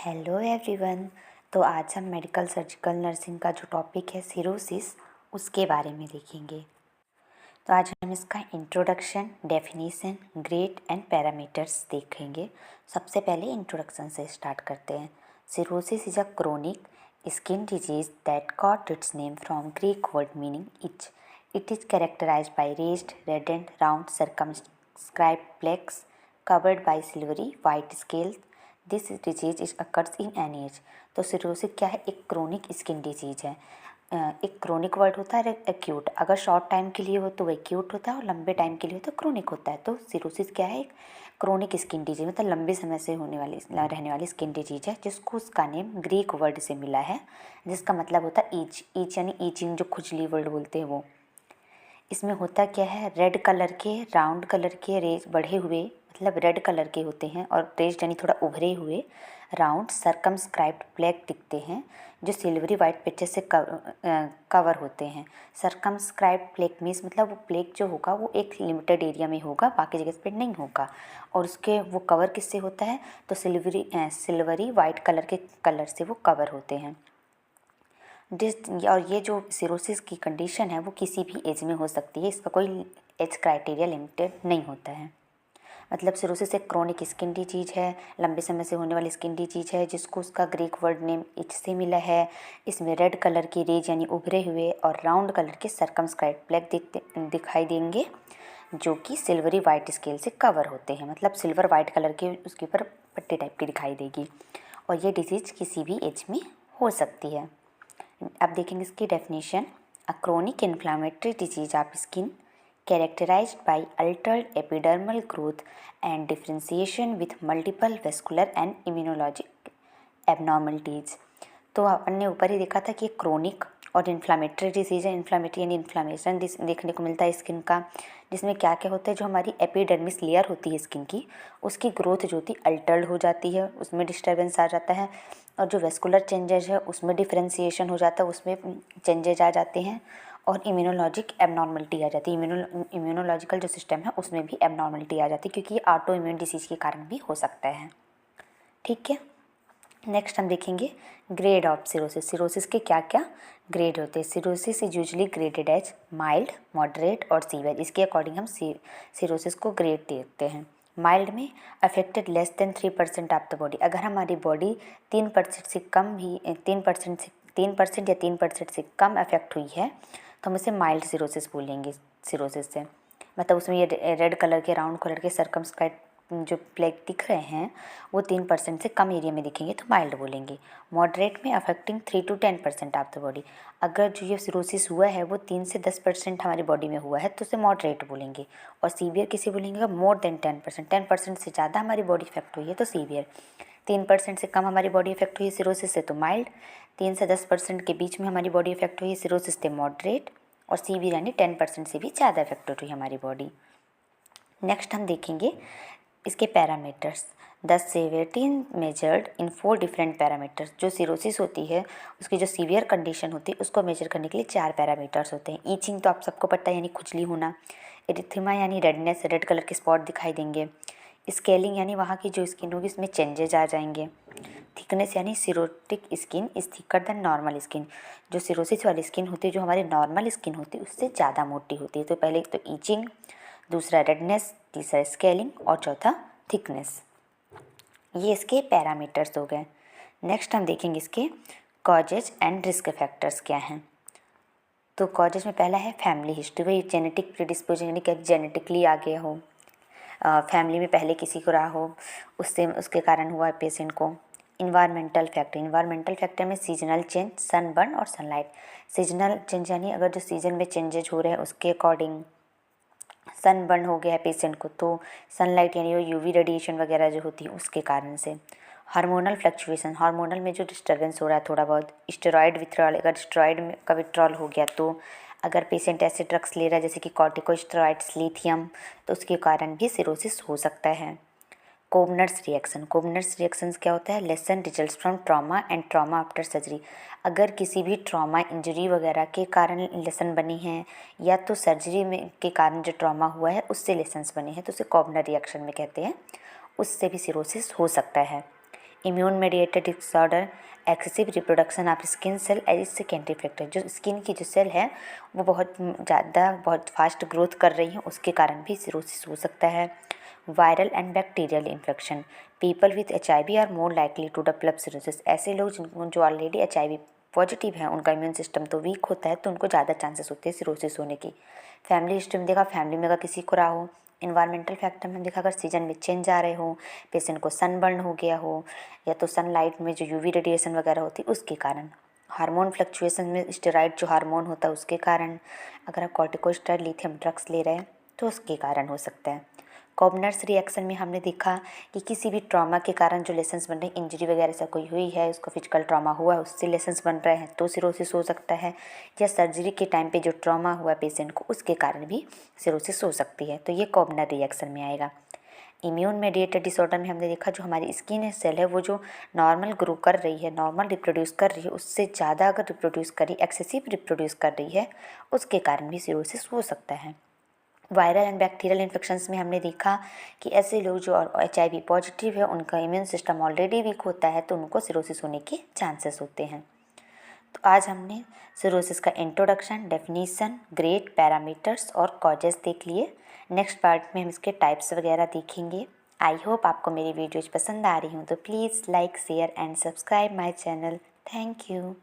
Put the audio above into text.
Hello everyone. तो आज हम मेडिकल सर्जिकल नर्सिंग का जो टॉपिक है सिरोसिस उसके बारे में देखेंगे। तो आज हम इसका introduction, definition, grade and parameters देखेंगे। सबसे पहले इंट्रोडक्शन से स्टार्ट करते हैं। Cirrhosis is a chronic skin disease that got its name from Greek word meaning itch. It is characterized by raised, reddened, round, circumscribed plaques covered by silvery white scales. This disease is occurs in any age. तो psoriasis क्या है? एक chronic skin disease है। एक chronic word होता है acute. अगर short time के लिए हो तो वो एक्यूट होता है और लंबे टाइम के लिए हो तो क्रोनिक होता है। तो सिरोसिस क्या है? एक क्रोनिक स्किन डिजीज, मतलब लंबे समय से होने वाली रहने वाली स्किन डिजीज है, जिसको उसका नेम ग्रीक वर्ड से मिला है, जिसका मतलब होता है ईच। ईच यानी ईचिंग, जो खुजली वर्ड बोलते हैं वो। इसमें होता क्या है? रेड कलर के, राउंड कलर के, रेज बढ़े हुए, मतलब रेड कलर के होते हैं, और रेज यानी थोड़ा उभरे हुए, राउंड सर्कमस्क्राइब्ड प्लेग दिखते हैं, जो सिल्वरी वाइट पेचेस से कवर होते हैं। सर्कमस्क्राइब्ड प्लेग मीन्स मतलब वो प्लेग जो होगा वो एक लिमिटेड एरिया में होगा, बाकी जगह पे नहीं होगा। और उसके वो कवर किससे होता है? तो सिल्वरी वाइट कलर से वो कवर होते हैं। और ये जो सिरोसिस की कंडीशन है वो किसी भी एज में हो सकती है। इसका कोई एज क्राइटेरिया लिमिटेड नहीं होता है। मतलब सिरोसिस एक क्रोनिक स्किन डिजीज है, लंबे समय से होने वाली स्किन डिजीज है, जिसको उसका ग्रीक वर्ड नेम इच से मिला है। इसमें रेड कलर की रेज यानी उभरे हुए और राउंड कलर के सर्कमस्क्राइब्ड प्लेग दिखाई देंगे, जो कि सिल्वरी वाइट स्केल से कवर होते हैं। मतलब सिल्वर वाइट कलर की उसके ऊपर पट्टी टाइप की दिखाई देगी। और ये डिजीज किसी भी एज में हो सकती है। अब देखेंगे इसकी definition. A chronic inflammatory disease of skin characterized by altered epidermal growth and differentiation with multiple vascular and immunologic abnormalities। तो अपन ने ऊपर ही देखा था कि क्रोनिक और इन्फ्लामेटरी डिजीज है। इन्फ्लामेटरी यानी इन्फ्लामेशन देखने को मिलता है स्किन का, जिसमें क्या क्या होता है? जो हमारी एपिडर्मिस लेयर होती है स्किन की, उसकी ग्रोथ जो होती है अल्टर्ड हो जाती है, उसमें डिस्टर्बेंस आ जाता है। और जो वेस्कुलर चेंजेस है उसमें डिफ्रेंसिएशन हो जाता है, उसमें चेंजेज आ जाते हैं। और इम्यूनोलॉजिक एबनॉर्मलिटी आ जाती है। इम्यूनोलॉजिकल जो सिस्टम है उसमें भी एबनॉर्मलिटी आ जाती है, क्योंकि ये ऑटो इम्यून डिसीज के कारण भी हो सकता है। ठीक है, नेक्स्ट हम देखेंगे ग्रेड ऑफ सिरोसिस। सिरोसिस के क्या क्या ग्रेड होते हैं? Cirrhosis is usually graded as mild, moderate और सीवियर। इसके अकॉर्डिंग हम सिरोसिस को ग्रेड देते हैं। माइल्ड में affected less than 3% of the body. अगर हमारी बॉडी 3% से कम भी 3% या 3% से कम अफेक्ट हुई है तो हम उसे माइल्ड सिरोसिस बोलेंगे। सिरोसिस से मतलब उसमें ये रेड कलर के, राउंड कलर के सर्कमस्क्राइब्ड जो प्लेग दिख रहे हैं वो 3% से कम एरिया में दिखेंगे तो माइल्ड बोलेंगे। मॉडरेट में affecting 3 to 10% of the body. अगर जो ये सिरोसिस हुआ है वो 3 से 10% हमारी बॉडी में हुआ है तो उसे मॉडरेट बोलेंगे। और सीवियर किसे बोलेंगे? More than 10%। 10% से ज़्यादा हमारी बॉडी इफेक्ट हुई है तो सीवियर। 3% से कम हमारी बॉडी इफेक्ट हुई है सिरोसिस से तो माइल्ड। 3 से 10% के बीच में हमारी बॉडी इफेक्ट हुई है सिरोसिस से मॉडरेट। और सीवियर यानी 10% से भी ज़्यादा इफेक्ट हुई है हमारी बॉडी। नेक्स्ट हम देखेंगे इसके parameters. The severity measured in 4 different parameters. जो सिरोसिस होती है उसकी जो सीवियर कंडीशन होती है उसको मेजर करने के लिए 4 पैरामीटर्स होते हैं। ईचिंग तो आप सबको पता है, यानी खुजली होना। एरिथेमा यानी रेडनेस, रेड कलर के स्पॉट दिखाई देंगे। स्केलिंग यानी वहाँ की जो स्किन होगी उसमें चेंजेज आ जाएंगे। थिकनेस यानी cirrhotic skin is thicker than normal skin. जो सिरोसिस वाली स्किन होती है, जो हमारी नॉर्मल स्किन होती है उससे ज़्यादा मोटी होती है। तो पहले तो ईचिंग, दूसरा रेडनेस, तीसरा स्केलिंग और चौथा थिकनेस। ये इसके पैरामीटर्स हो गए। नेक्स्ट हम देखेंगे इसके कॉजेज एंड रिस्क फैक्टर्स क्या हैं। तो कॉजेज में पहला है फैमिली हिस्ट्री। वही जेनेटिक प्रिडिस्पोजन यानी कि जेनेटिकली आ गया हो, फैमिली में पहले किसी को रहा हो, उससे उसके कारण हुआ है पेशेंट को। Environmental factor. इन्वायरमेंटल फैक्टर में सीजनल चेंज, सनबर्न और सनलाइट। सीजनल चेंज यानी अगर जो सीजन में चेंजेज हो रहे हैं उसके अकॉर्डिंग सनबर्न हो गया है पेशेंट को तो सनलाइट यानी वो यूवी रेडिएशन वगैरह जो होती है उसके कारण से। Hormonal fluctuation. हार्मोनल में जो डिस्टर्बेंस हो रहा है थोड़ा बहुत। स्टेरॉयड विथड्रॉल, अगर स्टेरॉयड में का विथड्रॉल हो गया तो अगर पेशेंट ऐसे ड्रग्स ले रहा है जैसे कि कॉर्टिकोस्टेरॉइड्स, लिथियम, तो उसके कारण भी सिरोसिस हो सकता है। कोबनर्स रिएक्शन। कोबनर्स रिएक्शंस क्या होता है? Lesson results from trauma and trauma after surgery. अगर किसी भी ट्रॉमा, इंजरी वगैरह के कारण लेसन बनी है या तो सर्जरी में के कारण जो ट्रॉमा हुआ है उससे लेसन्स बने हैं तो उसे कोबनर रिएक्शन में कहते हैं। उससे भी सिरोसिस हो सकता है। Immune mediated disorder, excessive reproduction of skin cell as secondary factor, जो स्किन की जो सेल है वो बहुत फास्ट ग्रोथ कर रही है, उसके कारण भी सिरोसिस हो सकता है। Viral and bacterial infection, people with HIV are more likely to develop cirrhosis, ऐसे लोग जो ऑलरेडी HIV पॉजिटिव हैं, उनका इम्यून सिस्टम तो वीक होता है, तो उनको ज़्यादा चांसेस होते हैं सिरोसिस होने की। फैमिली हिस्ट्री में देखा, फैमिली में अगर किसी को रहा हो। इन्वायरमेंटल फैक्टर में देखा, अगर सीजन में चेंज आ रहे हो, पेशेंट को सनबर्न हो गया हो, या तो सनलाइट में जो UV रेडिएशन वगैरह होती है उसके कारण। हार्मोन फ्लक्चुएशन में स्टेरॉइड जो हार्मोन होता है उसके कारण। अगर आप कॉर्टिकोस्टेरॉइड लिथियम ड्रग्स ले रहे हैं तो उसके कारण हो सकता है। कॉबनर्स रिएक्शन में हमने देखा कि किसी भी ट्रॉमा के कारण जो लेशंस बन रहे हैं, इंजरी वगैरह से कोई हुई है, उसको फिजिकल ट्रॉमा हुआ है, उससे लेशंस बन रहे हैं तो सिरोसिस हो सकता है। या सर्जरी के टाइम पे जो ट्रॉमा हुआ पेशेंट को, उसके कारण भी सिरोसिस हो सकती है, तो ये कॉबनर रिएक्शन में आएगा। इम्यून मेडिएटेड डिसऑर्डर में हमने देखा, जो हमारी स्किन सेल है वो जो नॉर्मल ग्रो कर रही है, नॉर्मल रिप्रोड्यूस कर रही है, उससे ज़्यादा अगर रिप्रोड्यूस करी, एक्सेसिव रिप्रोड्यूस कर रही है, उसके कारण भी सिरोसिस हो सकता है। वायरल एंड बैक्टीरियल इन्फेक्शंस में हमने देखा कि ऐसे लोग जो HIV पॉजिटिव है, उनका इम्यून सिस्टम ऑलरेडी वीक होता है, तो उनको सिरोसिस होने के चांसेस होते हैं। तो आज हमने सिरोसिस का इंट्रोडक्शन, डेफिनीशन, ग्रेड, पैरामीटर्स और कॉजेस देख लिए। नेक्स्ट पार्ट में हम इसके टाइप्स वगैरह देखेंगे। आई होप आपको मेरी वीडियोज पसंद आ रही हूँ, तो please like, share and subscribe my channel. Thank you.